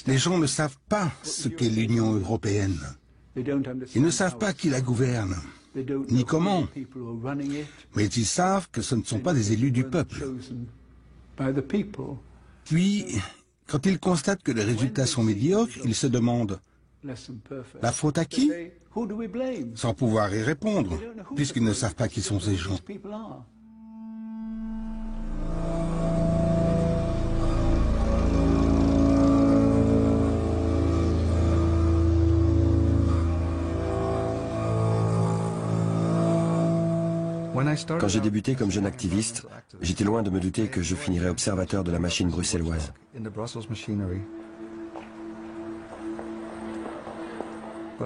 Les gens ne savent pas ce qu'est l'Union européenne. Ils ne savent pas qui la gouverne, ni comment. Mais ils savent que ce ne sont pas des élus du peuple. Puis, quand ils constatent que les résultats sont médiocres, ils se demandent « La faute à qui ?» sans pouvoir y répondre, puisqu'ils ne savent pas qui sont ces gens. Quand j'ai débuté comme jeune activiste, j'étais loin de me douter que je finirais observateur de la machine bruxelloise.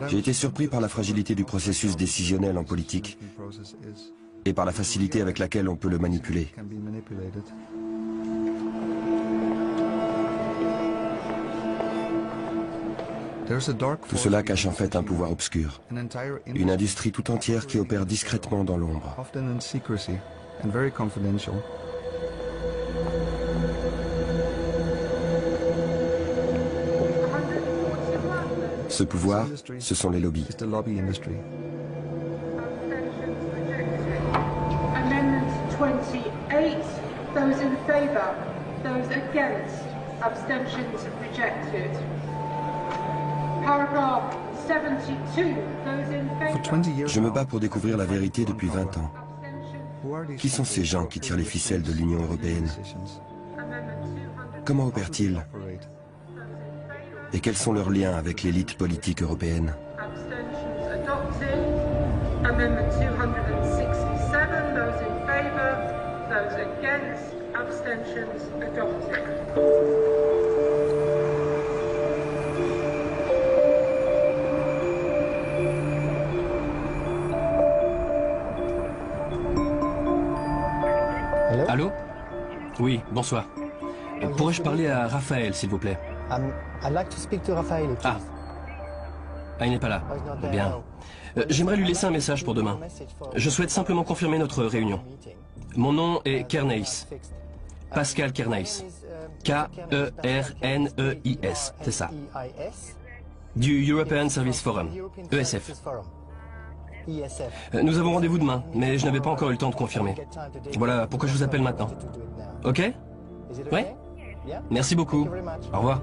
J'ai été surpris par la fragilité du processus décisionnel en politique et par la facilité avec laquelle on peut le manipuler. Tout cela cache en fait un pouvoir obscur, une industrie tout entière qui opère discrètement dans l'ombre. Ce pouvoir, ce sont les lobbies. Amendment 28, those in favour, those against, abstentions rejected. Paragraph 72, those in favour. Je me bats pour découvrir la vérité depuis 20 ans. Qui sont ces gens qui tirent les ficelles de l'Union européenne? Comment opèrent-ils? Et quels sont leurs liens avec l'élite politique européenne? Abstentions adopted. Amendment 267, those in favour, those against, abstentions adopted. Allô? Oui, bonsoir. Pourrais-je parler à Raphaël, s'il vous plaît? I'd like to speak to Raphael, please. Ah, il n'est pas là. Bien. J'aimerais lui laisser un message pour demain. Je souhaite simplement confirmer notre réunion. Mon nom est Kerneis. Pascal Kerneis. K-E-R-N-E-I-S. C'est ça. Du European Service Forum. ESF. Nous avons rendez-vous demain, mais je n'avais pas encore eu le temps de confirmer. Voilà pourquoi je vous appelle maintenant. Ok? Oui? Merci beaucoup. Au revoir.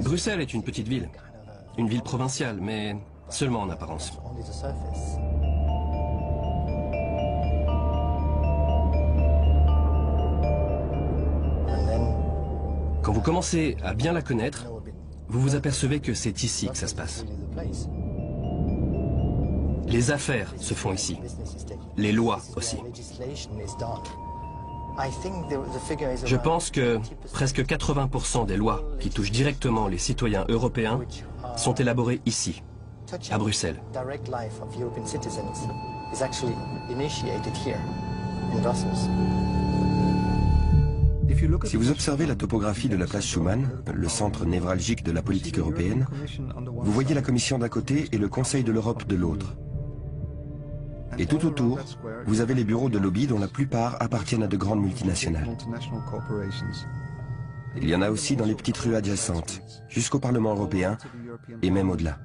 Bruxelles est une petite ville. Une ville provinciale, mais seulement en apparence. Quand vous commencez à bien la connaître, vous vous apercevez que c'est ici que ça se passe. Les affaires se font ici. Les lois aussi. Je pense que presque 80% des lois qui touchent directement les citoyens européens sont élaborées ici, à Bruxelles. Si vous observez la topographie de la place Schuman, le centre névralgique de la politique européenne, vous voyez la Commission d'un côté et le Conseil de l'Europe de l'autre. Et tout autour, vous avez les bureaux de lobby dont la plupart appartiennent à de grandes multinationales. Il y en a aussi dans les petites rues adjacentes, jusqu'au Parlement européen et même au-delà.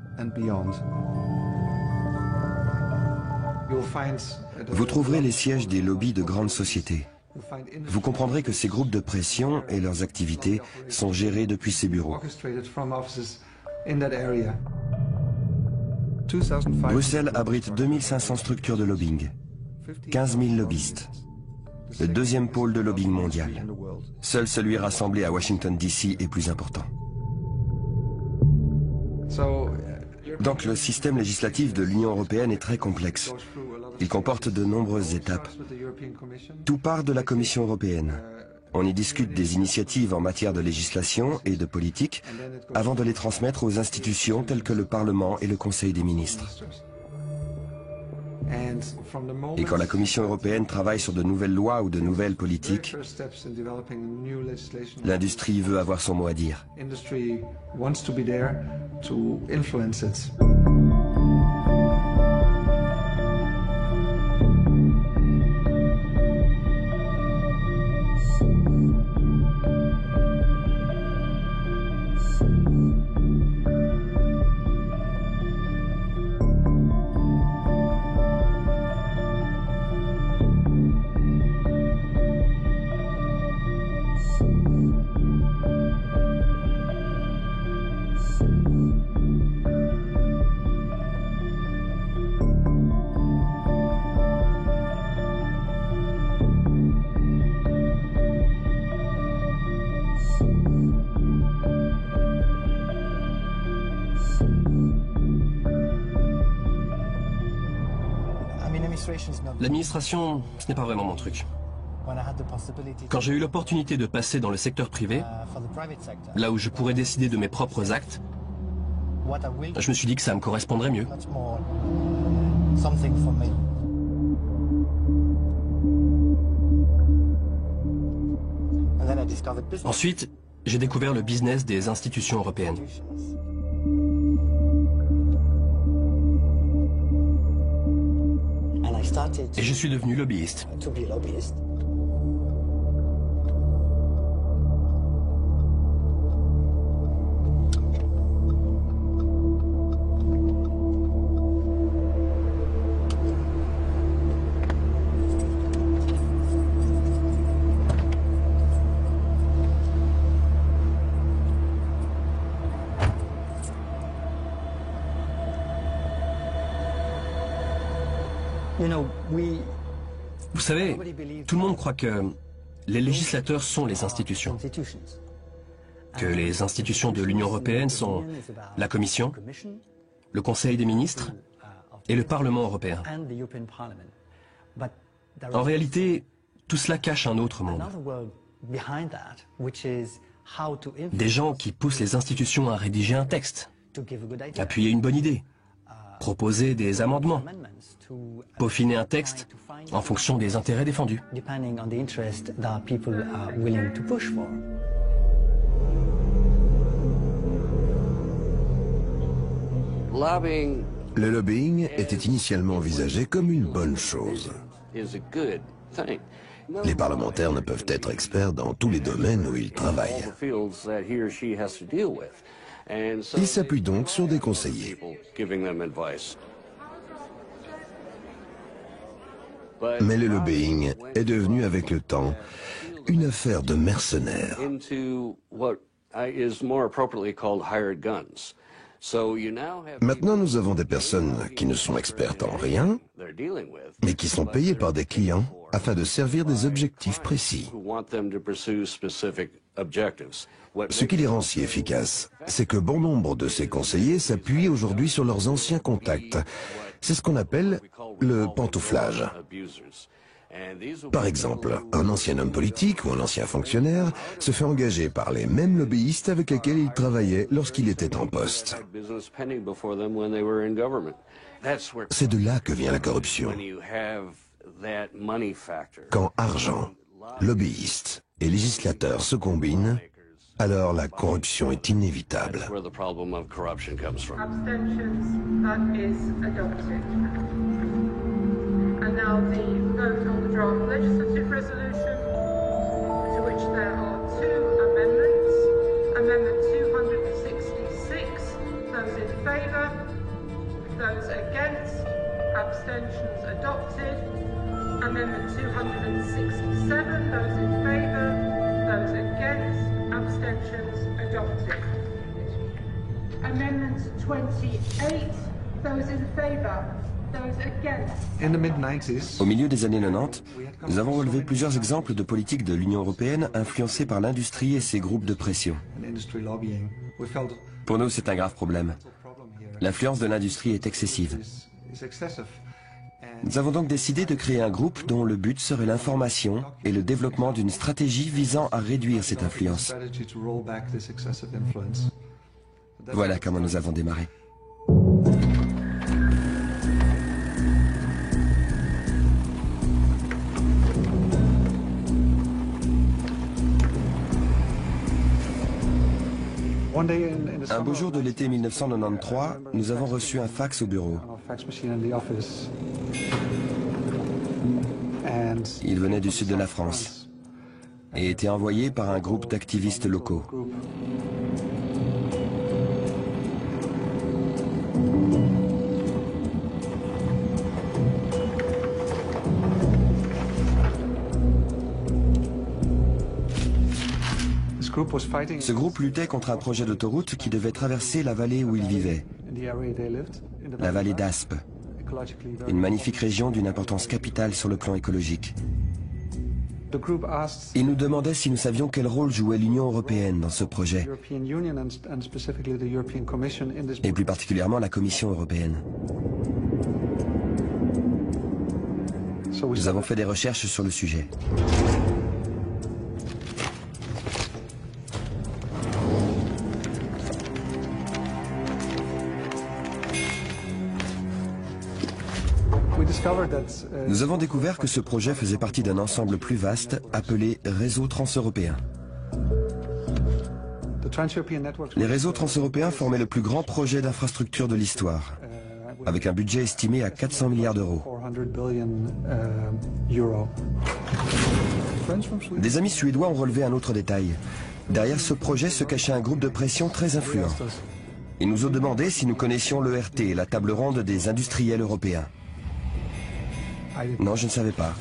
Vous trouverez les sièges des lobbies de grandes sociétés. Vous comprendrez que ces groupes de pression et leurs activités sont gérés depuis ces bureaux. Bruxelles abrite 2500 structures de lobbying, 15 000 lobbyistes, le deuxième pôle de lobbying mondial. Seul celui rassemblé à Washington DC est plus important. Donc le système législatif de l'Union européenne est très complexe. Il comporte de nombreuses étapes. Tout part de la Commission européenne. On y discute des initiatives en matière de législation et de politique avant de les transmettre aux institutions telles que le Parlement et le Conseil des ministres. Et quand la Commission européenne travaille sur de nouvelles lois ou de nouvelles politiques, l'industrie veut avoir son mot à dire. L'administration, ce n'est pas vraiment mon truc. Quand j'ai eu l'opportunité de passer dans le secteur privé, là où je pourrais décider de mes propres actes, je me suis dit que ça me correspondrait mieux. Ensuite, j'ai découvert le business des institutions européennes. Et je suis devenu lobbyiste. Vous savez, tout le monde croit que les législateurs sont les institutions. Que les institutions de l'Union européenne sont la Commission, le Conseil des ministres et le Parlement européen. En réalité, tout cela cache un autre monde. Des gens qui poussent les institutions à rédiger un texte, appuyer une bonne idée, proposer des amendements, peaufiner un texte en fonction des intérêts défendus. Le lobbying était initialement envisagé comme une bonne chose. Les parlementaires ne peuvent être experts dans tous les domaines où ils travaillent. Ils s'appuient donc sur des conseillers. Mais le lobbying est devenu avec le temps une affaire de mercenaires. Maintenant, nous avons des personnes qui ne sont expertes en rien, mais qui sont payées par des clients afin de servir des objectifs précis. Ce qui les rend si efficaces, c'est que bon nombre de ces conseillers s'appuient aujourd'hui sur leurs anciens contacts. C'est ce qu'on appelle le pantouflage. Par exemple, un ancien homme politique ou un ancien fonctionnaire se fait engager par les mêmes lobbyistes avec lesquels il travaillait lorsqu'il était en poste. C'est de là que vient la corruption. Quand argent, lobbyistes et législateurs se combinent, alors la corruption est inévitable. And now the vote on the draft legislative resolution, to which there are two amendments. Amendment 266, those in favour, those against, abstentions adopted. Amendment 267, those in favour, those against, abstentions adopted. Amendment 28, those in favour. Au milieu des années 90, nous avons relevé plusieurs exemples de politiques de l'Union européenne influencées par l'industrie et ses groupes de pression. Pour nous, c'est un grave problème. L'influence de l'industrie est excessive. Nous avons donc décidé de créer un groupe dont le but serait l'information et le développement d'une stratégie visant à réduire cette influence. Voilà comment nous avons démarré. Un beau jour de l'été 1993, nous avons reçu un fax au bureau. Il venait du sud de la France et était envoyé par un groupe d'activistes locaux. Ce groupe luttait contre un projet d'autoroute qui devait traverser la vallée où ils vivaient, la vallée d'Aspe, une magnifique région d'une importance capitale sur le plan écologique. Ils nous demandaient si nous savions quel rôle jouait l'Union européenne dans ce projet, et plus particulièrement la Commission européenne. Nous avons fait des recherches sur le sujet. Nous avons découvert que ce projet faisait partie d'un ensemble plus vaste appelé Réseau transeuropéen. Les réseaux transeuropéens formaient le plus grand projet d'infrastructure de l'histoire, avec un budget estimé à 400 milliards d'euros. Des amis suédois ont relevé un autre détail. Derrière ce projet se cachait un groupe de pression très influent. Ils nous ont demandé si nous connaissions l'ERT, la table ronde des industriels européens. Non, je ne savais pas.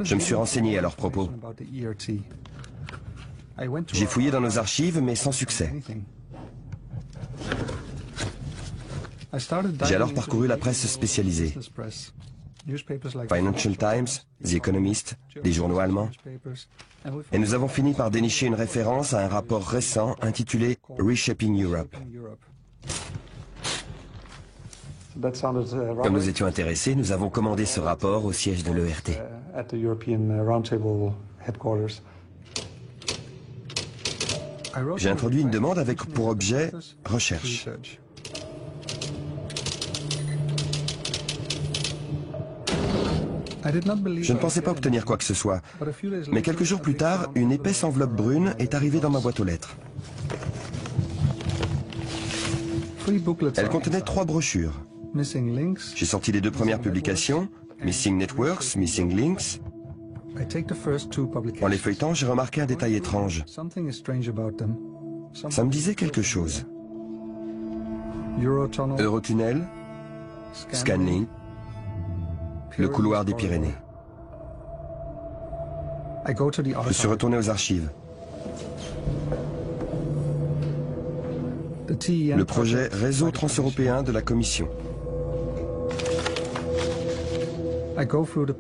Je me suis renseigné à leur propos. J'ai fouillé dans nos archives, mais sans succès. J'ai alors parcouru la presse spécialisée. Financial Times, The Economist, des journaux allemands. Et nous avons fini par dénicher une référence à un rapport récent intitulé Reshaping Europe. Comme nous étions intéressés, nous avons commandé ce rapport au siège de l'ERT. J'ai introduit une demande avec pour objet « Recherche ». Je ne pensais pas obtenir quoi que ce soit, mais quelques jours plus tard, une épaisse enveloppe brune est arrivée dans ma boîte aux lettres. Elle contenait 3 brochures. J'ai sorti les 2 premières publications, Missing Networks, Missing Links. En les feuilletant, j'ai remarqué un détail étrange. Ça me disait quelque chose. Eurotunnel, Scanlink, le couloir des Pyrénées. Je suis retourné aux archives. Le projet Réseau transeuropéen de la Commission.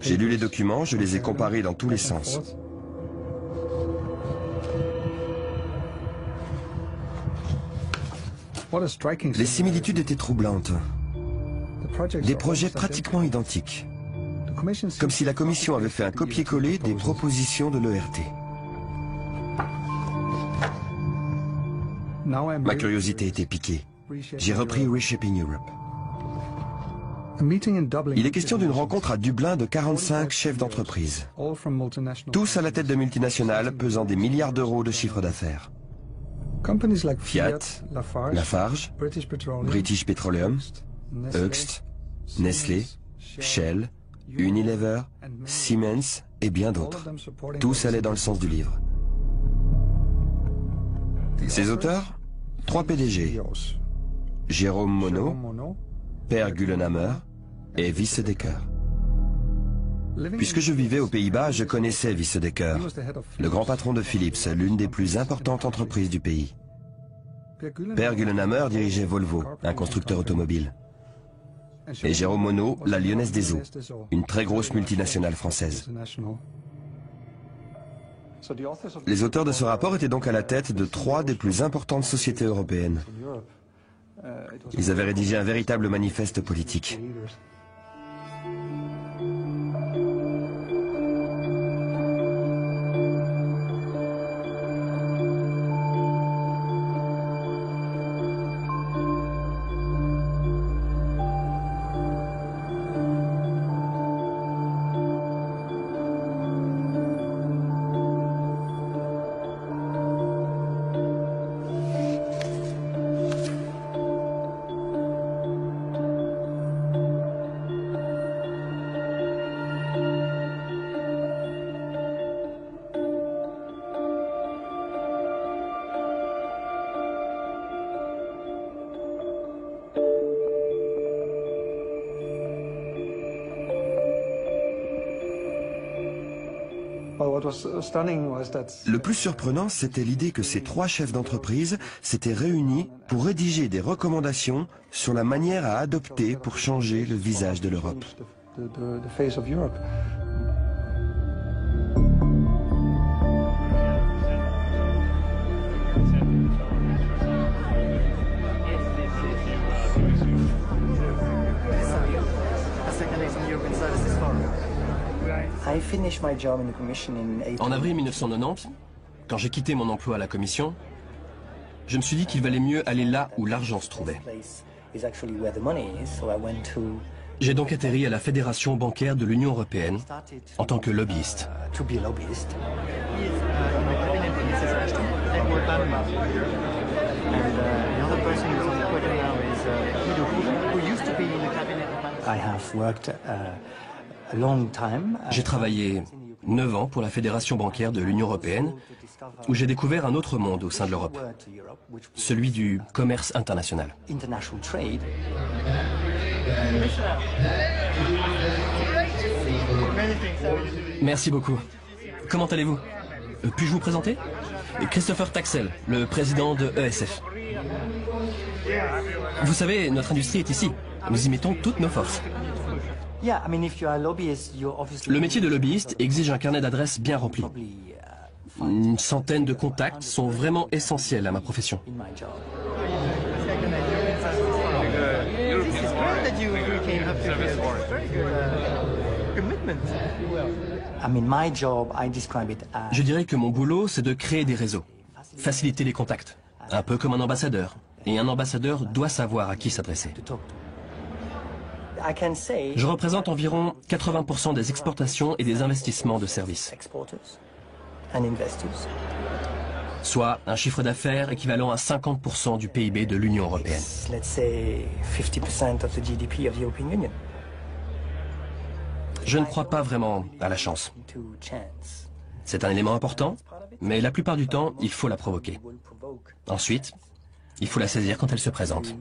J'ai lu les documents, je les ai comparés dans tous les sens. Les similitudes étaient troublantes. Des projets pratiquement identiques. Comme si la Commission avait fait un copier-coller des propositions de l'ERT. Ma curiosité était piquée. J'ai repris Reshaping Europe. Il est question d'une rencontre à Dublin de 45 chefs d'entreprise, tous à la tête de multinationales pesant des milliards d'euros de chiffre d'affaires. Fiat, Lafarge, British Petroleum, Hoechst, Nestlé, Shell, Unilever, Siemens et bien d'autres. Tous allaient dans le sens du livre. Ces auteurs, 3 PDG, Jérôme Monod, Per Gullenhammer et Wisse Dekker. Puisque je vivais aux Pays-Bas, je connaissais Wisse Dekker, le grand patron de Philips, l'une des plus importantes entreprises du pays. Per Gullenhammer dirigeait Volvo, un constructeur automobile. Et Jérôme Monod, la Lyonnaise des Eaux, une très grosse multinationale française. Les auteurs de ce rapport étaient donc à la tête de 3 des plus importantes sociétés européennes. Ils avaient rédigé un véritable manifeste politique. Le plus surprenant, c'était l'idée que ces 3 chefs d'entreprise s'étaient réunis pour rédiger des recommandations sur la manière à adopter pour changer le visage de l'Europe. En avril 1990, quand j'ai quitté mon emploi à la Commission, je me suis dit qu'il valait mieux aller là où l'argent se trouvait. J'ai donc atterri à la Fédération bancaire de l'Union européenne en tant que lobbyiste. J'ai travaillé 9 ans pour la Fédération bancaire de l'Union européenne, où j'ai découvert un autre monde au sein de l'Europe, celui du commerce international. Merci beaucoup. Comment allez-vous? Puis-je vous présenter? Christopher Taxel, le président de ESF. Vous savez, notre industrie est ici. Nous y mettons toutes nos forces. Le métier de lobbyiste exige un carnet d'adresses bien rempli. Une centaine de contacts sont vraiment essentiels à ma profession. Je dirais que mon boulot, c'est de créer des réseaux, faciliter les contacts, un peu comme un ambassadeur. Et un ambassadeur doit savoir à qui s'adresser. Je représente environ 80% des exportations et des investissements de services, soit un chiffre d'affaires équivalent à 50% du PIB de l'Union européenne. Je ne crois pas vraiment à la chance. C'est un élément important, mais la plupart du temps, il faut la provoquer. Ensuite, il faut la saisir quand elle se présente.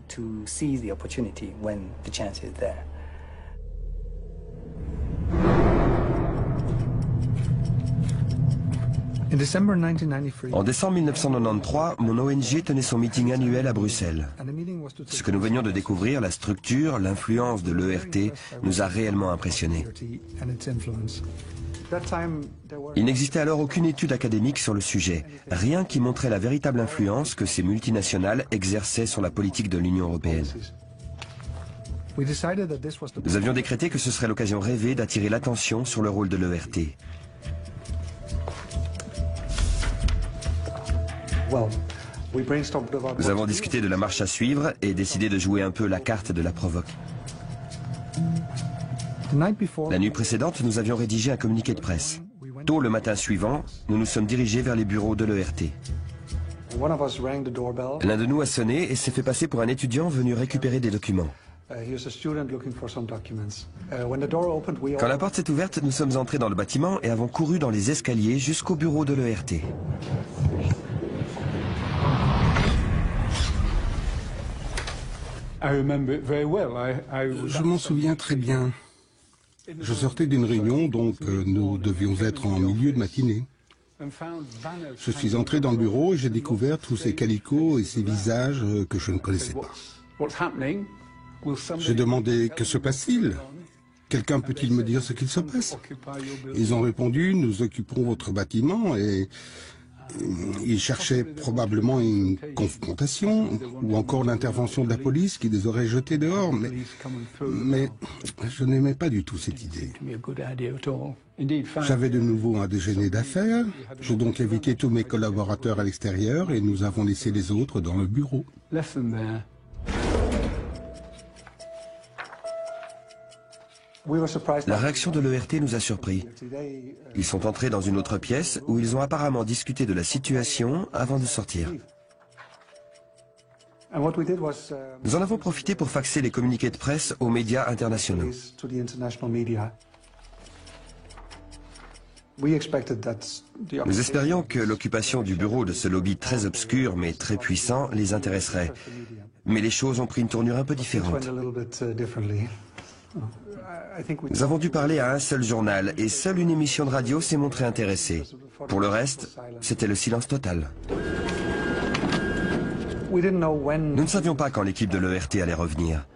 En décembre 1993, mon ONG tenait son meeting annuel à Bruxelles. Ce que nous venions de découvrir, la structure, l'influence de l'ERT, nous a réellement impressionnés. Il n'existait alors aucune étude académique sur le sujet, rien qui montrait la véritable influence que ces multinationales exerçaient sur la politique de l'Union européenne. Nous avions décrété que ce serait l'occasion rêvée d'attirer l'attention sur le rôle de l'ERT. Nous avons discuté de la marche à suivre et décidé de jouer un peu la carte de la provoque. La nuit précédente, nous avions rédigé un communiqué de presse. Tôt le matin suivant, nous nous sommes dirigés vers les bureaux de l'ERT. L'un de nous a sonné et s'est fait passer pour un étudiant venu récupérer des documents. Quand la porte s'est ouverte, nous sommes entrés dans le bâtiment et avons couru dans les escaliers jusqu'au bureau de l'ERT. Je m'en souviens très bien. Je sortais d'une réunion, donc nous devions être en milieu de matinée. Je suis entré dans le bureau et j'ai découvert tous ces calicots et ces visages que je ne connaissais pas. J'ai demandé « Que se passe-t-il ? Quelqu'un peut-il me dire ce qu'il se passe ?» Ils ont répondu « Nous occupons votre bâtiment » et ils cherchaient probablement une confrontation ou encore l'intervention de la police qui les aurait jetés dehors, mais je n'aimais pas du tout cette idée. J'avais de nouveau un déjeuner d'affaires, j'ai donc invité tous mes collaborateurs à l'extérieur et nous avons laissé les autres dans le bureau. La réaction de l'ERT nous a surpris. Ils sont entrés dans une autre pièce où ils ont apparemment discuté de la situation avant de sortir. Nous en avons profité pour faxer les communiqués de presse aux médias internationaux. Nous espérions que l'occupation du bureau de ce lobby très obscur mais très puissant les intéresserait. Mais les choses ont pris une tournure un peu différente. Nous avons dû parler à un seul journal et seule une émission de radio s'est montrée intéressée. Pour le reste, c'était le silence total. Nous ne savions pas quand l'équipe de l'ERT allait revenir.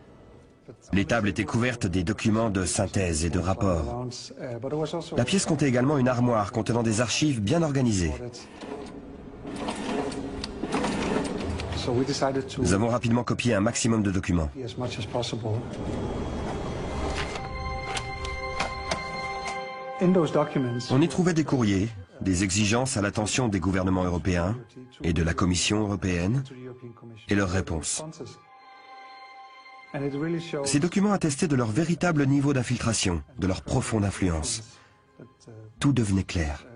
Les tables étaient couvertes des documents de synthèse et de rapports. La pièce comptait également une armoire contenant des archives bien organisées. Nous avons rapidement copié un maximum de documents. On y trouvait des courriers, des exigences à l'attention des gouvernements européens et de la Commission européenne et leurs réponses. Ces documents attestaient de leur véritable niveau d'infiltration, de leur profonde influence. Tout devenait clair.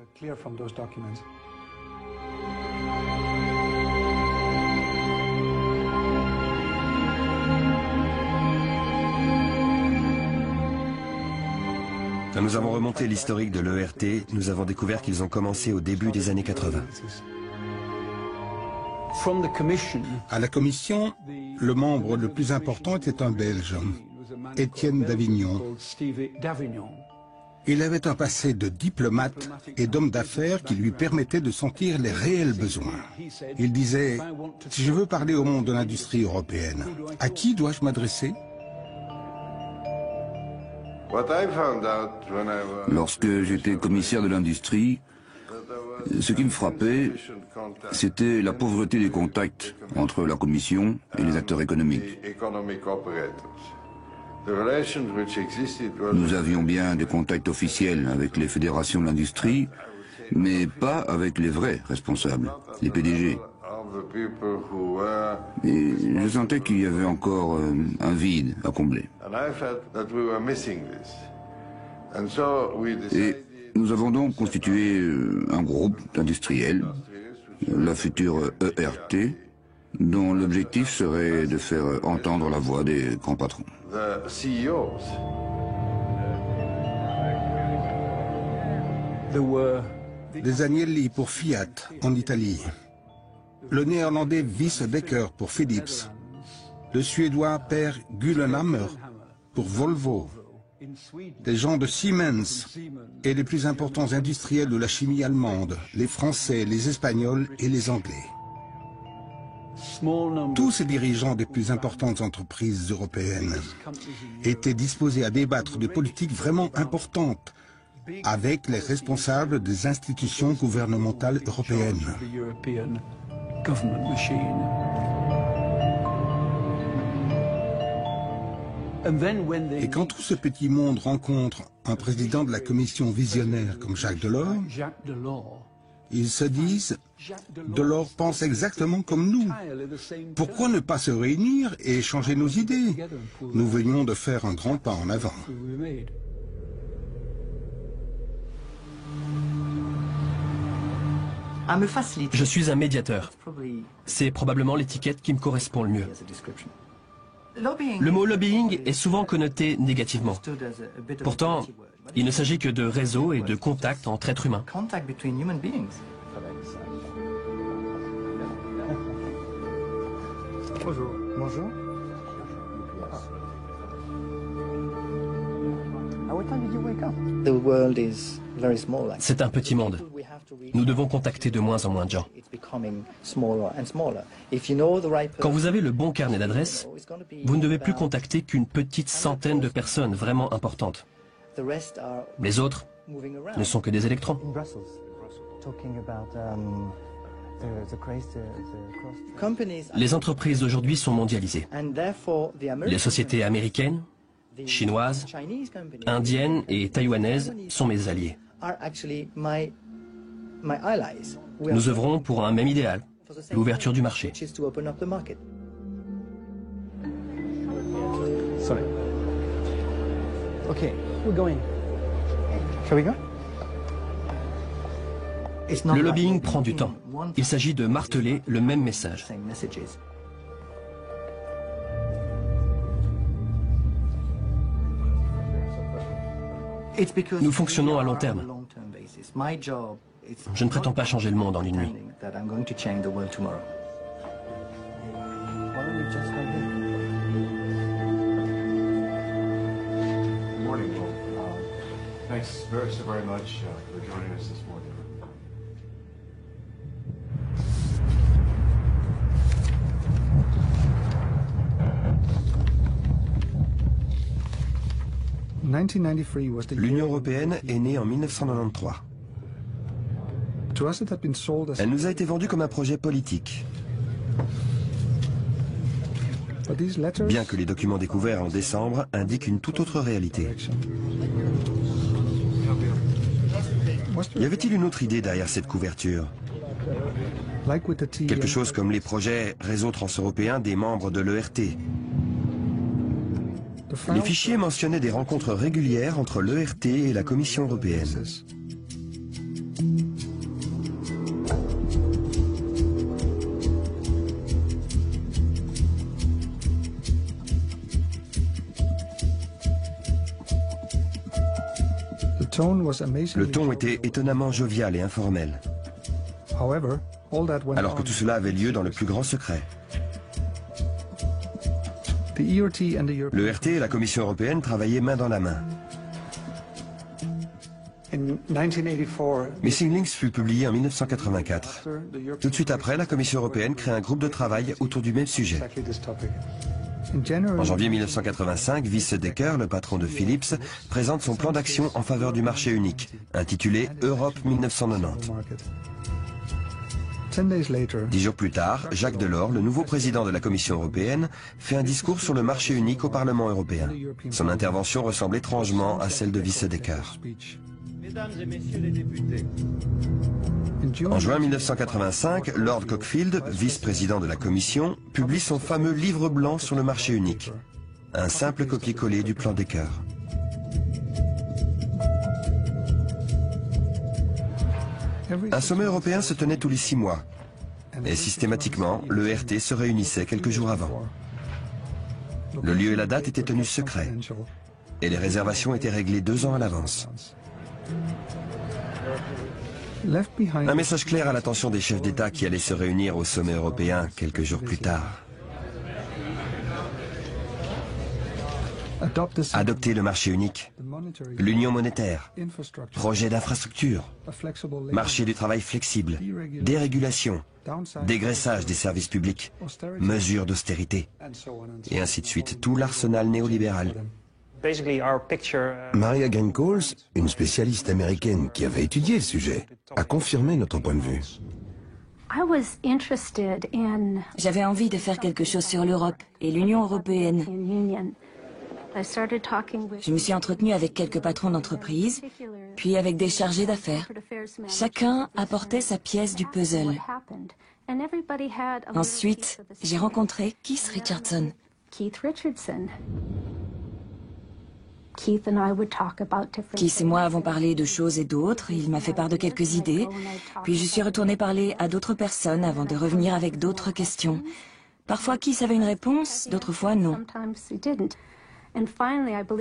Quand nous avons remonté l'historique de l'ERT, nous avons découvert qu'ils ont commencé au début des années 80. À la Commission, le membre le plus important était un Belge, Étienne Davignon. Il avait un passé de diplomate et d'homme d'affaires qui lui permettait de sentir les réels besoins. Il disait « Si je veux parler au monde de l'industrie européenne, à qui dois-je m'adresser ?» Lorsque j'étais commissaire de l'industrie, ce qui me frappait, c'était la pauvreté des contacts entre la Commission et les acteurs économiques. Nous avions bien des contacts officiels avec les fédérations de l'industrie, mais pas avec les vrais responsables, les PDG. Et je sentais qu'il y avait encore un vide à combler. Et nous avons donc constitué un groupe d'industriels, la future ERT, dont l'objectif serait de faire entendre la voix des grands patrons. Des Agnelli pour Fiat en Italie, le néerlandais Wies Becker pour Philips, le suédois Per Gyllenhammar pour Volvo, des gens de Siemens et les plus importants industriels de la chimie allemande, les Français, les Espagnols et les Anglais. Tous ces dirigeants des plus importantes entreprises européennes étaient disposés à débattre de politiques vraiment importantes avec les responsables des institutions gouvernementales européennes. Et quand tout ce petit monde rencontre un président de la commission visionnaire comme Jacques Delors, ils se disent « Delors pense exactement comme nous. Pourquoi ne pas se réunir et échanger nos idées? Nous venions de faire un grand pas en avant. » Je suis un médiateur. C'est probablement l'étiquette qui me correspond le mieux. Le mot lobbying est souvent connoté négativement. Pourtant, il ne s'agit que de réseaux et de contacts entre êtres humains. Bonjour. Bonjour. C'est un petit monde. Nous devons contacter de moins en moins de gens. Quand vous avez le bon carnet d'adresses, vous ne devez plus contacter qu'une petite centaine de personnes vraiment importantes. Les autres ne sont que des électrons. Les entreprises d'aujourd'hui sont mondialisées. Les sociétés américaines, chinoises, indiennes et taïwanaises sont mes alliés. Nous œuvrons pour un même idéal, l'ouverture du marché. Sorry. Okay, we're going. Shall we go? Le lobbying prend du temps. Il s'agit de marteler le même message. Nous fonctionnons à long terme. Je ne prétends pas changer le monde en une nuit. Morning. Thanks very much for joining us this morning. L'Union européenne est née en 1993. Elle nous a été vendue comme un projet politique. Bien que les documents découverts en décembre indiquent une toute autre réalité. Y avait-il une autre idée derrière cette couverture? Quelque chose comme les projets réseau transeuropéen des membres de l'ERT. Les fichiers mentionnaient des rencontres régulières entre l'ERT et la Commission européenne. Le ton était étonnamment jovial et informel, alors que tout cela avait lieu dans le plus grand secret. L'ERT et la Commission européenne travaillaient main dans la main. Missing Links fut publié en 1984. Tout de suite après, la Commission européenne crée un groupe de travail autour du même sujet. En janvier 1985, Wiese Dekker, le patron de Philips, présente son plan d'action en faveur du marché unique, intitulé Europe 1990. 10 jours plus tard, Jacques Delors, le nouveau président de la Commission européenne, fait un discours sur le marché unique au Parlement européen. Son intervention ressemble étrangement à celle de Wiese Dekker. Mesdames et messieurs les députés. En juin 1985, Lord Cockfield, vice-président de la Commission, publie son fameux livre blanc sur le marché unique, un simple copier-coller du plan Dekker. Un sommet européen se tenait tous les 6 mois, et systématiquement, l'ERT se réunissait quelques jours avant. Le lieu et la date étaient tenus secrets, et les réservations étaient réglées 2 ans à l'avance. Un message clair à l'attention des chefs d'État qui allaient se réunir au sommet européen quelques jours plus tard. Adopter le marché unique, l'union monétaire, projet d'infrastructure, marché du travail flexible, dérégulation, dégraissage des services publics, mesures d'austérité, et ainsi de suite, tout l'arsenal néolibéral. Maria Greencoals, une spécialiste américaine qui avait étudié le sujet, a confirmé notre point de vue. J'avais envie de faire quelque chose sur l'Europe et l'Union européenne. Je me suis entretenue avec quelques patrons d'entreprise, puis avec des chargés d'affaires. Chacun apportait sa pièce du puzzle. Ensuite, j'ai rencontré Keith Richardson. Keith et moi avons parlé de choses et d'autres, il m'a fait part de quelques idées, puis je suis retournée parler à d'autres personnes avant de revenir avec d'autres questions. Parfois Keith avait une réponse, d'autres fois non.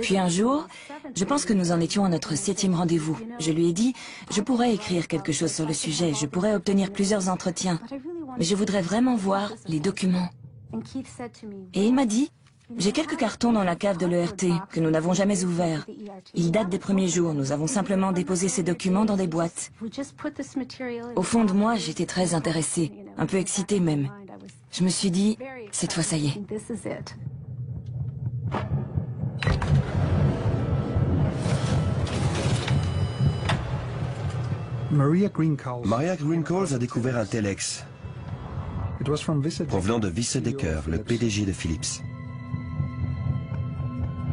Puis un jour, je pense que nous en étions à notre 7e rendez-vous. Je lui ai dit, je pourrais écrire quelque chose sur le sujet, je pourrais obtenir plusieurs entretiens, mais je voudrais vraiment voir les documents. Et il m'a dit, j'ai quelques cartons dans la cave de l'ERT que nous n'avons jamais ouverts. Ils datent des premiers jours, nous avons simplement déposé ces documents dans des boîtes. Au fond de moi, j'étais très intéressée, un peu excitée même. Je me suis dit, cette fois ça y est. Maria Greencoals a découvert un telex provenant de Wiese Dekker, le PDG de Philips.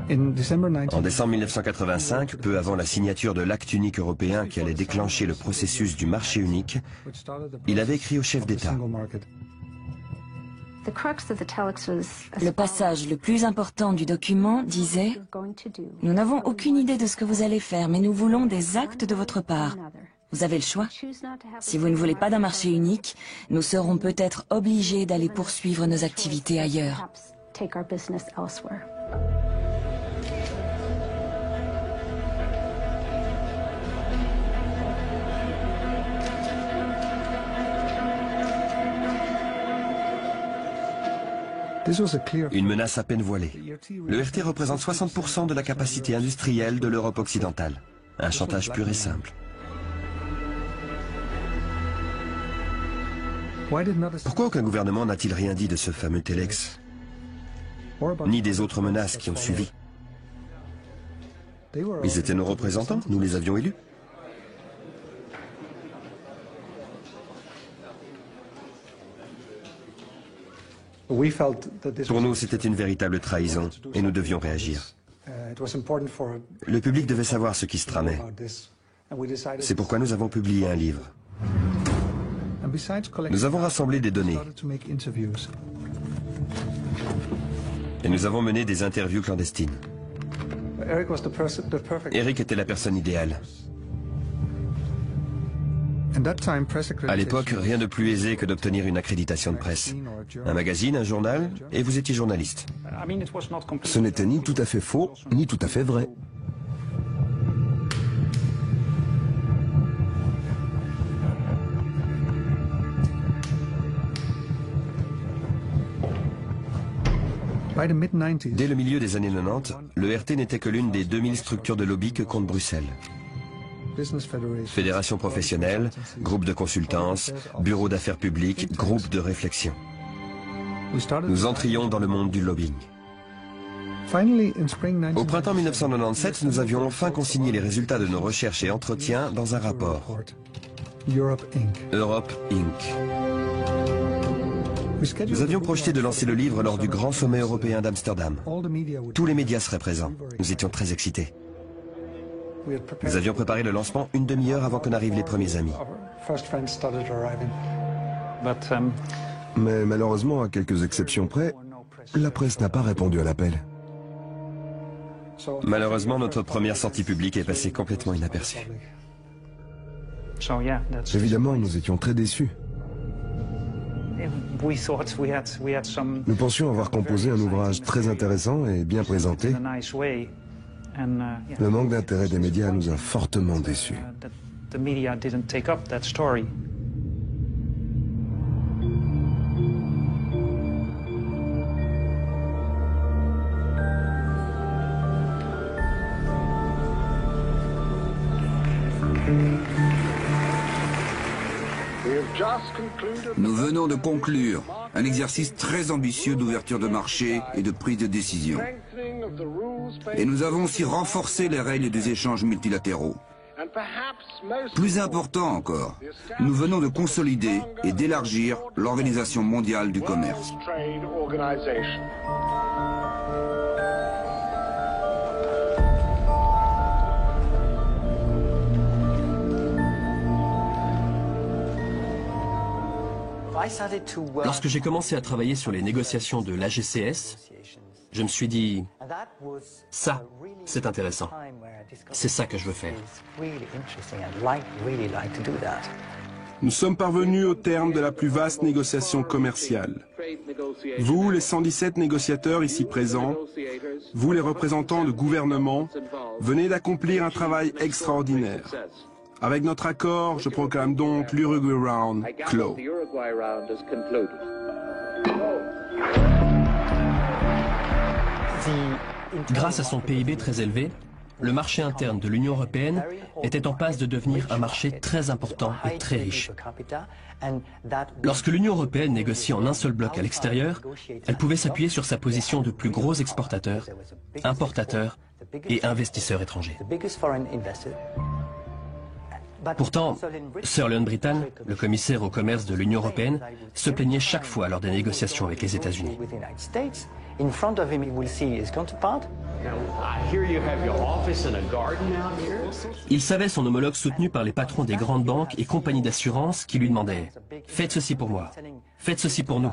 En décembre 1985, peu avant la signature de l'acte unique européen qui allait déclencher le processus du marché unique, il avait écrit au chef d'État. Le passage le plus important du document disait « Nous n'avons aucune idée de ce que vous allez faire, mais nous voulons des actes de votre part. Vous avez le choix. Si vous ne voulez pas d'un marché unique, nous serons peut-être obligés d'aller poursuivre nos activités ailleurs. » Une menace à peine voilée. L'ERT représente 60% de la capacité industrielle de l'Europe occidentale. Un chantage pur et simple. Pourquoi aucun gouvernement n'a-t-il rien dit de ce fameux Telex, ni des autres menaces qui ont suivi? Ils étaient nos représentants, nous les avions élus. Pour nous, c'était une véritable trahison et nous devions réagir. Le public devait savoir ce qui se tramait. C'est pourquoi nous avons publié un livre. Nous avons rassemblé des données. Et nous avons mené des interviews clandestines. Eric était la personne idéale. À l'époque, rien de plus aisé que d'obtenir une accréditation de presse. Un magazine, un journal, et vous étiez journaliste. Ce n'était ni tout à fait faux, ni tout à fait vrai. Dès le milieu des années 90, le RT n'était que l'une des 2000 structures de lobby que compte Bruxelles. Fédération professionnelle, groupe de consultance, bureau d'affaires publiques, groupe de réflexion. Nous entrions dans le monde du lobbying. Au printemps 1997, nous avions enfin consigné les résultats de nos recherches et entretiens dans un rapport. Europe Inc. Nous avions projeté de lancer le livre lors du grand sommet européen d'Amsterdam. Tous les médias seraient présents. Nous étions très excités. Nous avions préparé le lancement une demi-heure avant que n'arrivent les premiers amis. Mais malheureusement, à quelques exceptions près, la presse n'a pas répondu à l'appel. Malheureusement, notre première sortie publique est passée complètement inaperçue. Évidemment, nous étions très déçus. Nous pensions avoir composé un ouvrage très intéressant et bien présenté. Le manque d'intérêt des médias nous a fortement déçus. Nous venons de conclure un exercice très ambitieux d'ouverture de marché et de prise de décision. Et nous avons aussi renforcé les règles des échanges multilatéraux. Plus important encore, nous venons de consolider et d'élargir l'Organisation mondiale du commerce. Lorsque j'ai commencé à travailler sur les négociations de l'AGCS, je me suis dit, ça, c'est intéressant. C'est ça que je veux faire. Nous sommes parvenus au terme de la plus vaste négociation commerciale. Vous, les 117 négociateurs ici présents, vous, les représentants de gouvernements, venez d'accomplir un travail extraordinaire. Avec notre accord, je proclame donc l'Uruguay Round clos. Grâce à son PIB très élevé, le marché interne de l'Union européenne était en passe de devenir un marché très important et très riche. Lorsque l'Union européenne négocie en un seul bloc à l'extérieur, elle pouvait s'appuyer sur sa position de plus gros exportateur, importateur et investisseur étranger. Pourtant, Sir Leon Brittan, le commissaire au commerce de l'Union européenne, se plaignait chaque fois lors des négociations avec les États-Unis. Il savait son homologue soutenu par les patrons des grandes banques et compagnies d'assurance qui lui demandaient « Faites ceci pour moi, faites ceci pour nous ».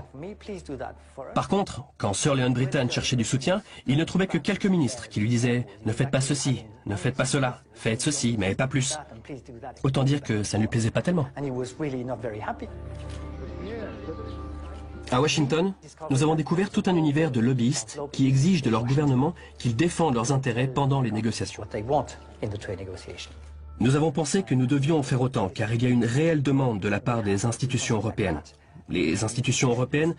Par contre, quand Sir Leon Brittan cherchait du soutien, il ne trouvait que quelques ministres qui lui disaient « Ne faites pas ceci, ne faites pas cela, faites ceci, mais pas plus ». Autant dire que ça ne lui plaisait pas tellement. À Washington, nous avons découvert tout un univers de lobbyistes qui exigent de leur gouvernement qu'ils défendent leurs intérêts pendant les négociations. Nous avons pensé que nous devions en faire autant, car il y a une réelle demande de la part des institutions européennes. les institutions européennes,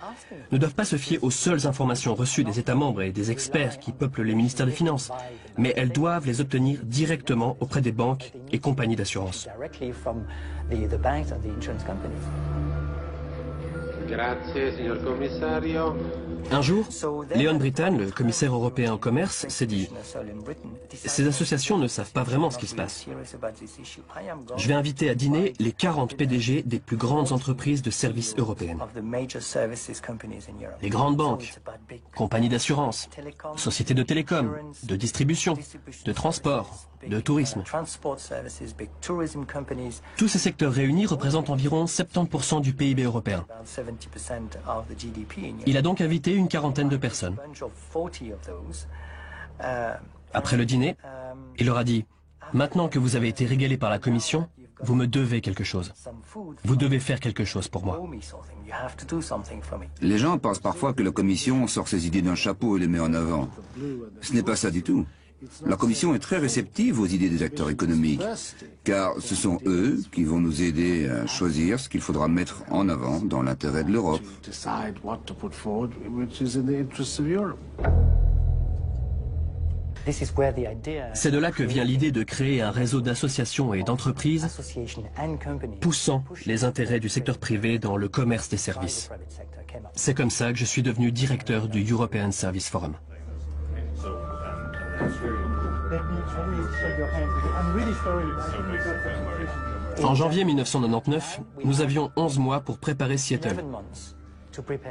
ne doivent pas se fier aux seules informations reçues des États membres et des experts qui peuplent les ministères des Finances, mais elles doivent les obtenir directement auprès des banques et compagnies d'assurance. Un jour, Leon Brittan, le commissaire européen au commerce, s'est dit « Ces associations ne savent pas vraiment ce qui se passe. Je vais inviter à dîner les 40 PDG des plus grandes entreprises de services européennes. Les grandes banques, compagnies d'assurance, sociétés de télécom, de distribution, de transport, de tourisme. Tous ces secteurs réunis représentent environ 70% du PIB européen. Il a donc invité une quarantaine de personnes. Après le dîner, il leur a dit « Maintenant que vous avez été régalés par la Commission, vous me devez quelque chose. Vous devez faire quelque chose pour moi. » Les gens pensent parfois que la Commission sort ses idées d'un chapeau et les met en avant. Ce n'est pas ça du tout. La Commission est très réceptive aux idées des acteurs économiques, car ce sont eux qui vont nous aider à choisir ce qu'il faudra mettre en avant dans l'intérêt de l'Europe. C'est de là que vient l'idée de créer un réseau d'associations et d'entreprises poussant les intérêts du secteur privé dans le commerce des services. C'est comme ça que je suis devenu directeur du European Service Forum. En janvier 1999, nous avions 11 mois pour préparer Seattle,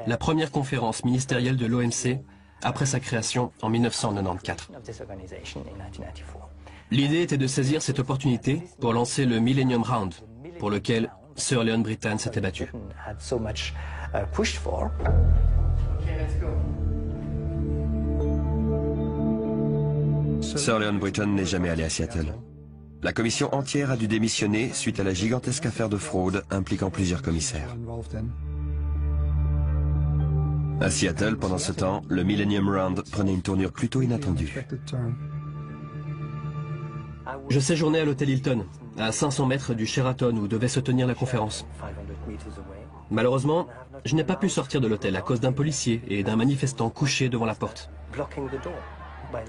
la première conférence ministérielle de l'OMC après sa création en 1994. L'idée était de saisir cette opportunité pour lancer le Millennium Round, pour lequel Sir Leon Brittan s'était battu. Sir Leon Brittan n'est jamais allé à Seattle. La commission entière a dû démissionner suite à la gigantesque affaire de fraude impliquant plusieurs commissaires. À Seattle, pendant ce temps, le Millennium Round prenait une tournure plutôt inattendue. Je séjournais à l'hôtel Hilton, à 500 mètres du Sheraton où devait se tenir la conférence. Malheureusement, je n'ai pas pu sortir de l'hôtel à cause d'un policier et d'un manifestant couché devant la porte.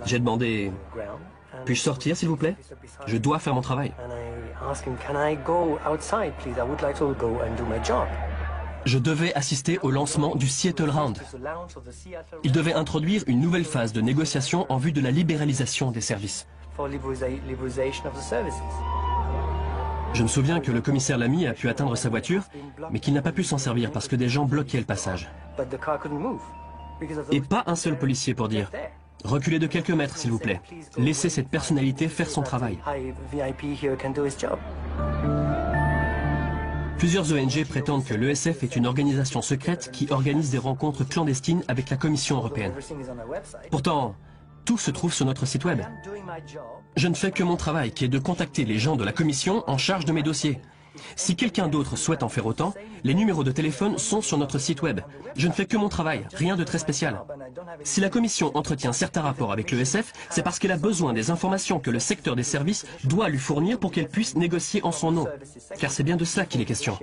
J'ai demandé « Puis-je sortir, s'il vous plaît? Je dois faire mon travail. » Je devais assister au lancement du Seattle Round. Il devait introduire une nouvelle phase de négociation en vue de la libéralisation des services. Je me souviens que le commissaire Lamy a pu atteindre sa voiture, mais qu'il n'a pas pu s'en servir parce que des gens bloquaient le passage. Et pas un seul policier pour dire « Reculez de quelques mètres, s'il vous plaît. Laissez cette personnalité faire son travail. » Plusieurs ONG prétendent que l'ESF est une organisation secrète qui organise des rencontres clandestines avec la Commission européenne. Pourtant, tout se trouve sur notre site web. Je ne fais que mon travail, qui est de contacter les gens de la Commission en charge de mes dossiers. Si quelqu'un d'autre souhaite en faire autant, les numéros de téléphone sont sur notre site web. Je ne fais que mon travail, rien de très spécial. Si la Commission entretient certains rapports avec l'ESF, c'est parce qu'elle a besoin des informations que le secteur des services doit lui fournir pour qu'elle puisse négocier en son nom. Car c'est bien de cela qu'il est question.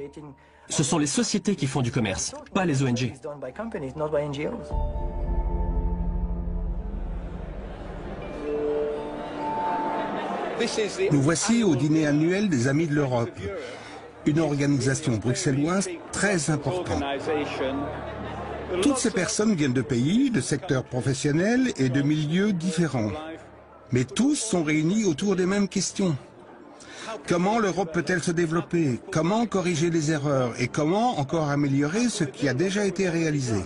Ce sont les sociétés qui font du commerce, pas les ONG. Nous voici au dîner annuel des Amis de l'Europe, une organisation bruxelloise très importante. Toutes ces personnes viennent de pays, de secteurs professionnels et de milieux différents. Mais tous sont réunis autour des mêmes questions. Comment l'Europe peut-elle se développer? Comment corriger les erreurs? Et comment encore améliorer ce qui a déjà été réalisé?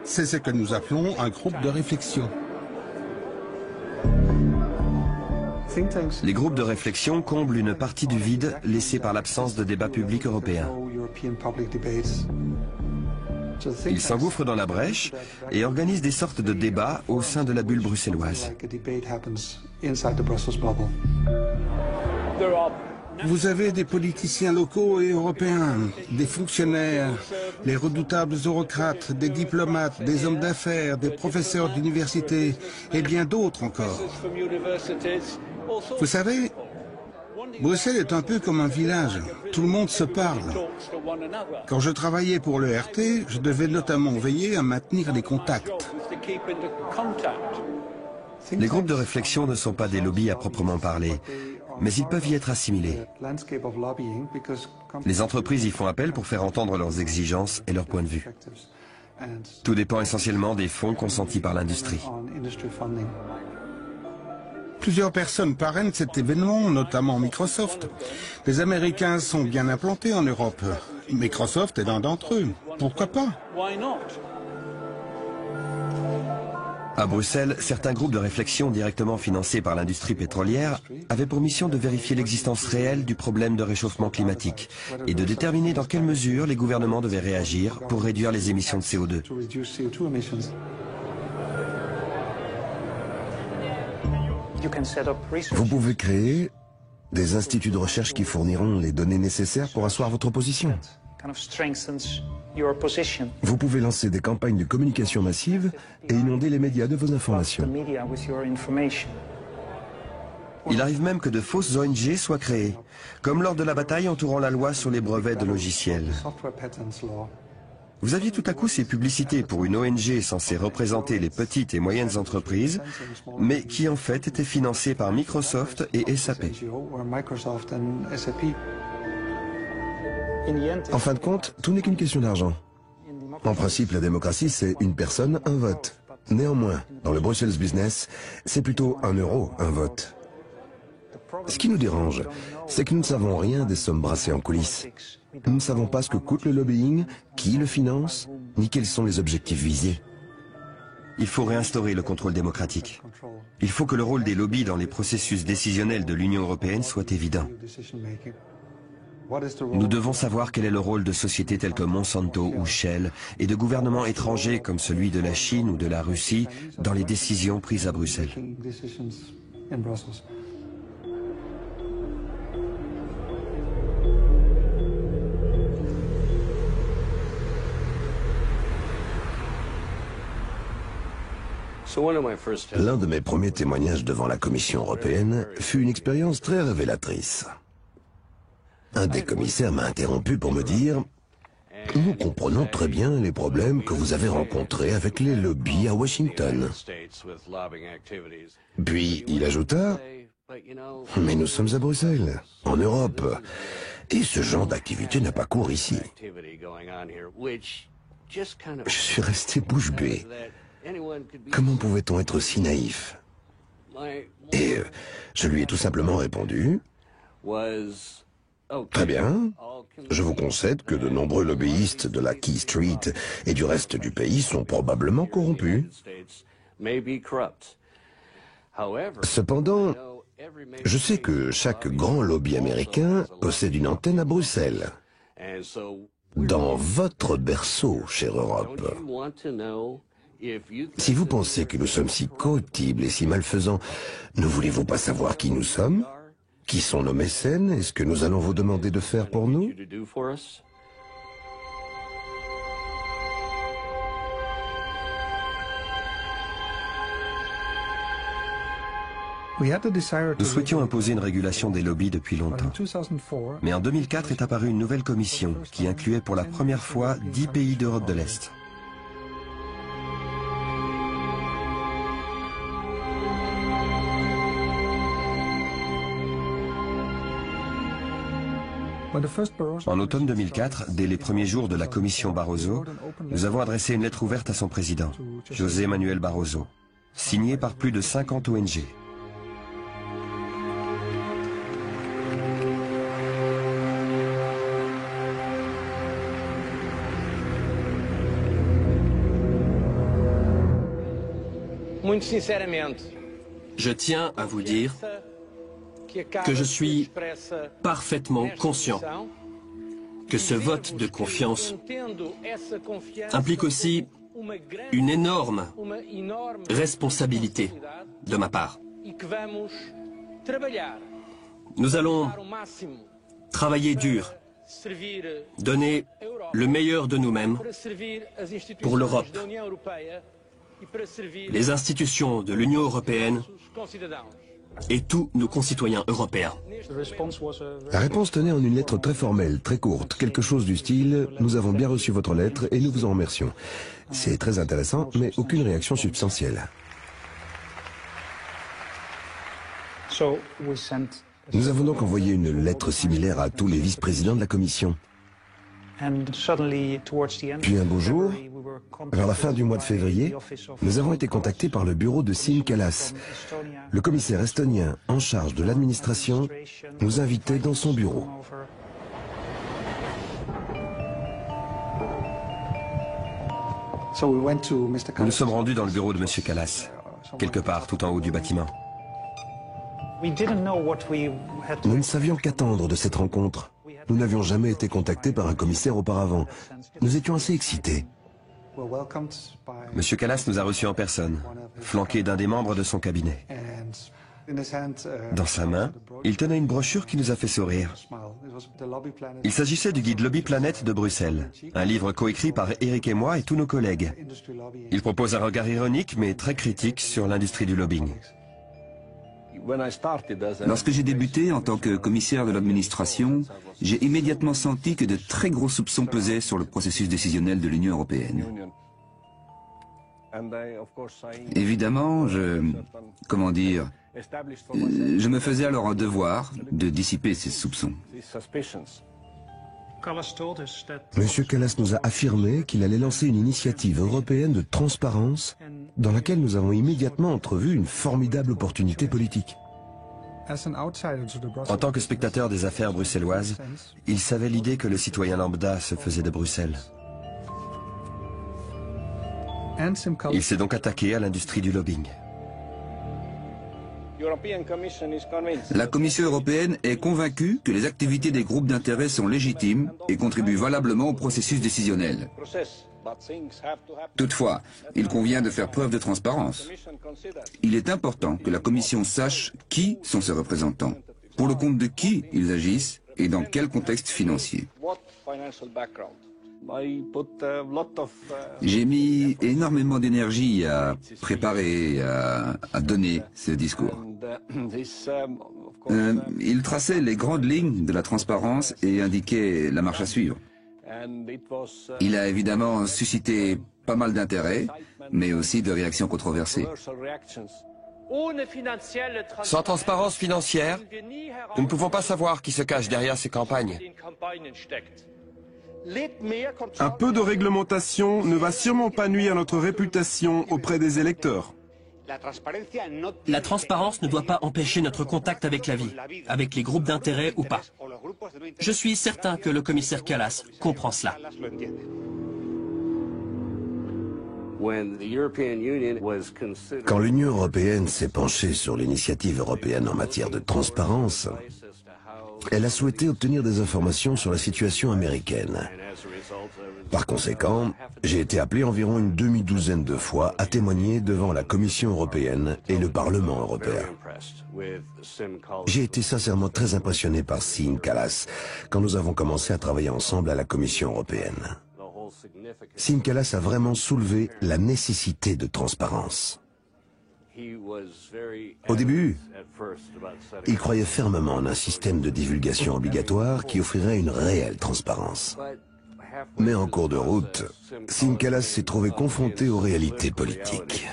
C'est ce que nous appelons un groupe de réflexion. Les groupes de réflexion comblent une partie du vide laissé par l'absence de débat public européen. Ils s'engouffrent dans la brèche et organisent des sortes de débats au sein de la bulle bruxelloise. Vous avez des politiciens locaux et européens, des fonctionnaires, les redoutables eurocrates, des diplomates, des hommes d'affaires, des professeurs d'université et bien d'autres encore. Vous savez, Bruxelles est un peu comme un village. Tout le monde se parle. Quand je travaillais pour le RT, je devais notamment veiller à maintenir les contacts. Les groupes de réflexion ne sont pas des lobbies à proprement parler, mais ils peuvent y être assimilés. Les entreprises y font appel pour faire entendre leurs exigences et leurs points de vue. Tout dépend essentiellement des fonds consentis par l'industrie. Plusieurs personnes parrainent cet événement, notamment Microsoft. Les Américains sont bien implantés en Europe. Microsoft est l'un d'entre eux. Pourquoi pas? À Bruxelles, certains groupes de réflexion directement financés par l'industrie pétrolière avaient pour mission de vérifier l'existence réelle du problème de réchauffement climatique et de déterminer dans quelle mesure les gouvernements devaient réagir pour réduire les émissions de CO2. Vous pouvez créer des instituts de recherche qui fourniront les données nécessaires pour asseoir votre position. Vous pouvez lancer des campagnes de communication massive et inonder les médias de vos informations. Il arrive même que de fausses ONG soient créées, comme lors de la bataille entourant la loi sur les brevets de logiciels. Vous aviez tout à coup ces publicités pour une ONG censée représenter les petites et moyennes entreprises, mais qui en fait étaient financées par Microsoft et SAP. En fin de compte, tout n'est qu'une question d'argent. En principe, la démocratie, c'est une personne, un vote. Néanmoins, dans le Brussels Business, c'est plutôt 1 euro, un vote. Ce qui nous dérange, c'est que nous ne savons rien des sommes brassées en coulisses. Nous ne savons pas ce que coûte le lobbying, qui le finance, ni quels sont les objectifs visés. Il faut réinstaurer le contrôle démocratique. Il faut que le rôle des lobbies dans les processus décisionnels de l'Union européenne soit évident. Nous devons savoir quel est le rôle de sociétés telles que Monsanto ou Shell et de gouvernements étrangers comme celui de la Chine ou de la Russie dans les décisions prises à Bruxelles. L'un de mes premiers témoignages devant la Commission européenne fut une expérience très révélatrice. Un des commissaires m'a interrompu pour me dire « Nous comprenons très bien les problèmes que vous avez rencontrés avec les lobbies à Washington. » Puis il ajouta « Mais nous sommes à Bruxelles, en Europe, et ce genre d'activité n'a pas cours ici. » Je suis resté bouche bée. Comment pouvait-on être si naïf? Et je lui ai tout simplement répondu « Très bien, je vous concède que de nombreux lobbyistes de la Key Street et du reste du pays sont probablement corrompus. Cependant, je sais que chaque grand lobby américain possède une antenne à Bruxelles, dans votre berceau, chère Europe. Si vous pensez que nous sommes si corruptibles et si malfaisants, ne voulez-vous pas savoir qui nous sommes? Qui sont nos mécènes et ce que nous allons vous demander de faire pour nous? Nous souhaitions imposer une régulation des lobbies depuis longtemps. Mais en 2004 est apparue une nouvelle commission qui incluait pour la première fois 10 pays d'Europe de l'Est. En automne 2004, dès les premiers jours de la commission Barroso, nous avons adressé une lettre ouverte à son président, José Manuel Barroso, signée par plus de 50 ONG. Je tiens à vous dire que je suis parfaitement conscient que ce vote de confiance implique aussi une énorme responsabilité de ma part. Nous allons travailler dur, donner le meilleur de nous-mêmes pour l'Europe, les institutions de l'Union européenne et tous nos concitoyens européens. La réponse tenait en une lettre très formelle, très courte, quelque chose du style « Nous avons bien reçu votre lettre et nous vous en remercions ». C'est très intéressant, mais aucune réaction substantielle. Nous avons donc envoyé une lettre similaire à tous les vice-présidents de la Commission. Puis un beau jour, vers la fin du mois de février, nous avons été contactés par le bureau de Siim Kallas. Le commissaire estonien en charge de l'administration nous invitait dans son bureau. Nous nous sommes rendus dans le bureau de M. Kallas, quelque part tout en haut du bâtiment. Nous ne savions qu'attendre de cette rencontre. Nous n'avions jamais été contactés par un commissaire auparavant. Nous étions assez excités. M. Kallas nous a reçus en personne, flanqué d'un des membres de son cabinet. Dans sa main, il tenait une brochure qui nous a fait sourire. Il s'agissait du guide Lobby Planet de Bruxelles, un livre coécrit par Eric et moi et tous nos collègues. Il propose un regard ironique mais très critique sur l'industrie du lobbying. Lorsque j'ai débuté en tant que commissaire de l'administration, j'ai immédiatement senti que de très gros soupçons pesaient sur le processus décisionnel de l'Union européenne. Évidemment, je me faisais alors un devoir de dissiper ces soupçons. M. Kallas nous a affirmé qu'il allait lancer une initiative européenne de transparence dans laquelle nous avons immédiatement entrevu une formidable opportunité politique. En tant que spectateur des affaires bruxelloises, il savait l'idée que le citoyen lambda se faisait de Bruxelles. Il s'est donc attaqué à l'industrie du lobbying. La Commission européenne est convaincue que les activités des groupes d'intérêt sont légitimes et contribuent valablement au processus décisionnel. Toutefois, il convient de faire preuve de transparence. Il est important que la Commission sache qui sont ses représentants, pour le compte de qui ils agissent et dans quel contexte financier. J'ai mis énormément d'énergie à préparer, à donner ce discours. Il traçait les grandes lignes de la transparence et indiquait la marche à suivre. Il a évidemment suscité pas mal d'intérêt, mais aussi de réactions controversées. Sans transparence financière, nous ne pouvons pas savoir qui se cache derrière ces campagnes. Un peu de réglementation ne va sûrement pas nuire à notre réputation auprès des électeurs. La transparence ne doit pas empêcher notre contact avec la vie, avec les groupes d'intérêt ou pas. Je suis certain que le commissaire Kallas comprend cela. Quand l'Union européenne s'est penchée sur l'initiative européenne en matière de transparence, elle a souhaité obtenir des informations sur la situation américaine. Par conséquent, j'ai été appelé environ une demi-douzaine de fois à témoigner devant la Commission européenne et le Parlement européen. J'ai été sincèrement très impressionné par Siim Kallas quand nous avons commencé à travailler ensemble à la Commission européenne. Siim Kallas a vraiment soulevé la nécessité de transparence. Au début, il croyait fermement en un système de divulgation obligatoire qui offrirait une réelle transparence. Mais en cours de route, Siim Kallas s'est trouvé confronté aux réalités politiques.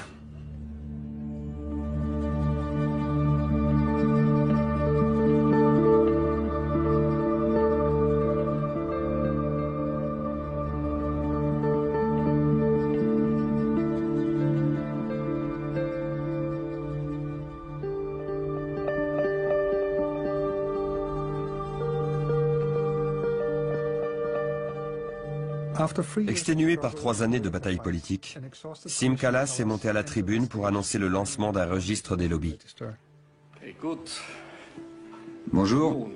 Exténué par 3 années de bataille politique, Siim Kallas est monté à la tribune pour annoncer le lancement d'un registre des lobbies. Bonjour.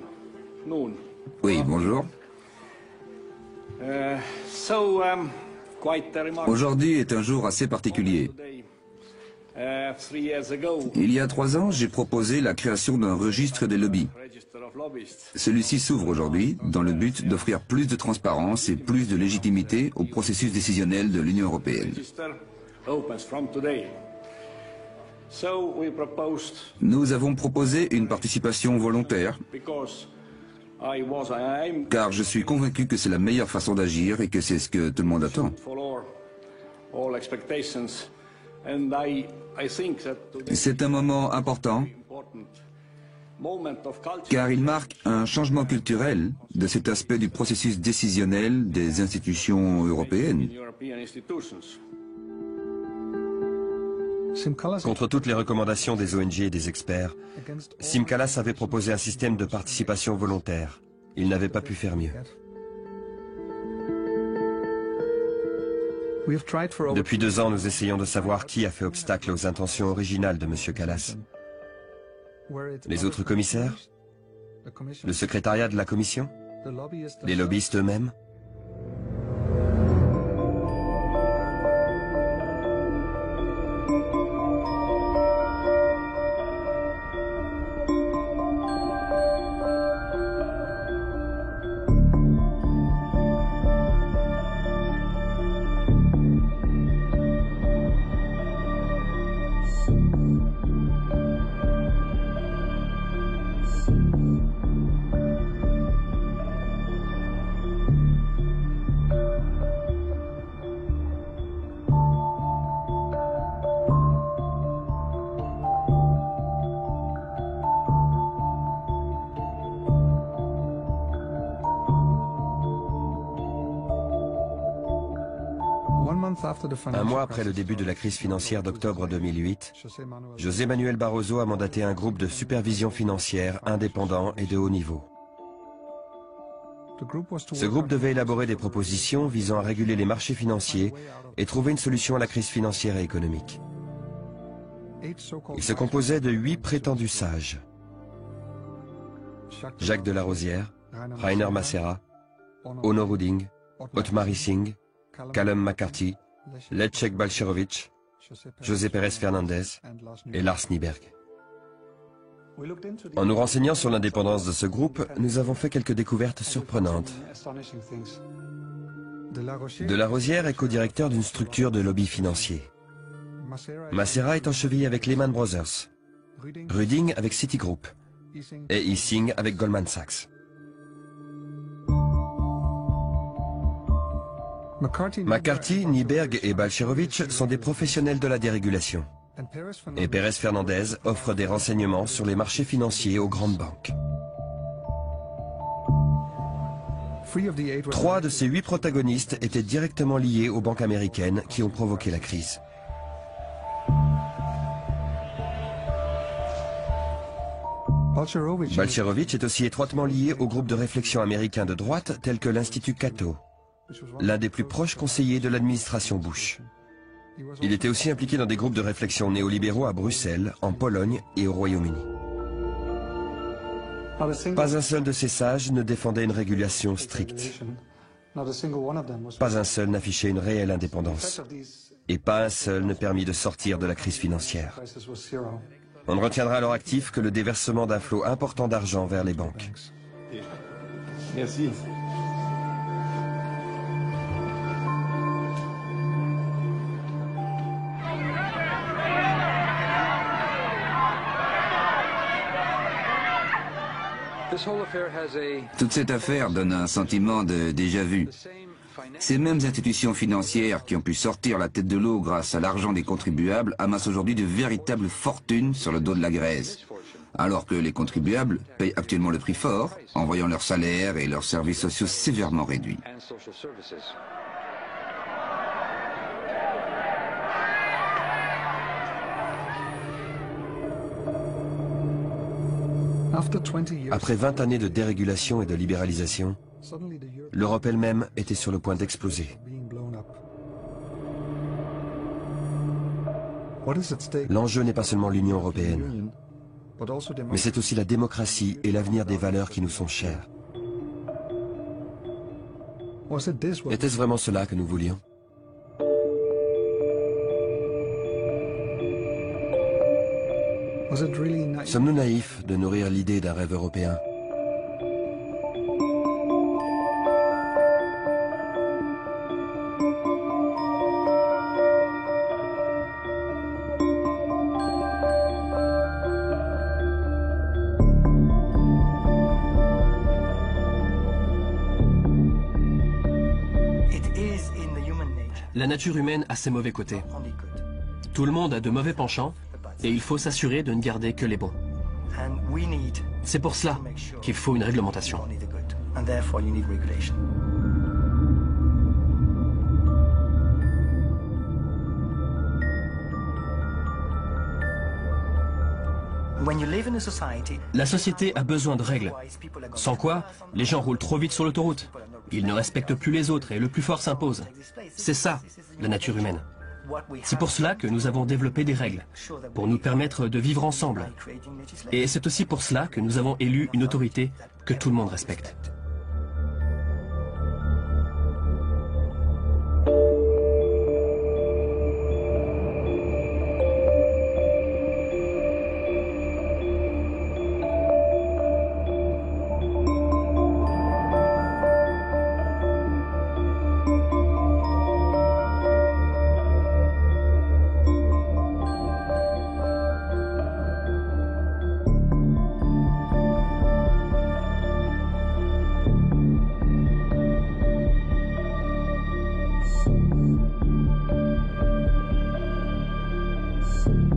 Oui, bonjour. Aujourd'hui est un jour assez particulier. Il y a 3 ans, j'ai proposé la création d'un registre des lobbies. Celui-ci s'ouvre aujourd'hui dans le but d'offrir plus de transparence et plus de légitimité au processus décisionnel de l'Union européenne. Nous avons proposé une participation volontaire, car je suis convaincu que c'est la meilleure façon d'agir et que c'est ce que tout le monde attend. C'est un moment important, car il marque un changement culturel de cet aspect du processus décisionnel des institutions européennes. Contre toutes les recommandations des ONG et des experts, Siim Kallas avait proposé un système de participation volontaire. Il n'avait pas pu faire mieux. Depuis 2 ans, nous essayons de savoir qui a fait obstacle aux intentions originales de M. Kallas. Les autres commissaires? Le secrétariat de la Commission? Les lobbyistes eux-mêmes? Un mois après le début de la crise financière d'octobre 2008, José Manuel Barroso a mandaté un groupe de supervision financière indépendant et de haut niveau. Ce groupe devait élaborer des propositions visant à réguler les marchés financiers et trouver une solution à la crise financière et économique. Il se composait de 8 prétendus sages: Jacques de Larosière, Rainer Massera, Onno Ruding, Otmar Issing, Callum McCarthy, Leszek Balcerowicz, José Pérez Fernandez et Lars Nyberg. En nous renseignant sur l'indépendance de ce groupe, nous avons fait quelques découvertes surprenantes. De Larosière est co-directeur d'une structure de lobby financier. Massera est en cheville avec Lehman Brothers, Ruding avec Citigroup et Issing avec Goldman Sachs. McCarthy, Nyberg et Balcerowicz sont des professionnels de la dérégulation. Et Pérez Fernandez offre des renseignements sur les marchés financiers aux grandes banques. 3 de ces 8 protagonistes étaient directement liés aux banques américaines qui ont provoqué la crise. Balcerowicz est aussi étroitement lié au groupe de réflexion américain de droite tel que l'Institut Cato, l'un des plus proches conseillers de l'administration Bush. Il était aussi impliqué dans des groupes de réflexion néolibéraux à Bruxelles, en Pologne et au Royaume-Uni. Pas un seul de ces sages ne défendait une régulation stricte. Pas un seul n'affichait une réelle indépendance. Et pas un seul ne permit de sortir de la crise financière. On ne retiendra à leur actif que le déversement d'un flot important d'argent vers les banques. Merci. Toute cette affaire donne un sentiment de déjà-vu. Ces mêmes institutions financières qui ont pu sortir la tête de l'eau grâce à l'argent des contribuables amassent aujourd'hui de véritables fortunes sur le dos de la Grèce. Alors que les contribuables payent actuellement le prix fort en voyant leurs salaires et leurs services sociaux sévèrement réduits. Après 20 années de dérégulation et de libéralisation, l'Europe elle-même était sur le point d'exploser. L'enjeu n'est pas seulement l'Union européenne, mais c'est aussi la démocratie et l'avenir des valeurs qui nous sont chères. Était-ce vraiment cela que nous voulions ? Sommes-nous naïfs de nourrir l'idée d'un rêve européen ? La nature humaine a ses mauvais côtés. Tout le monde a de mauvais penchants et il faut s'assurer de ne garder que les bons. C'est pour cela qu'il faut une réglementation. La société a besoin de règles, sans quoi les gens roulent trop vite sur l'autoroute. Ils ne respectent plus les autres et le plus fort s'impose. C'est ça, la nature humaine. C'est pour cela que nous avons développé des règles, pour nous permettre de vivre ensemble. Et c'est aussi pour cela que nous avons élu une autorité que tout le monde respecte. Thank you.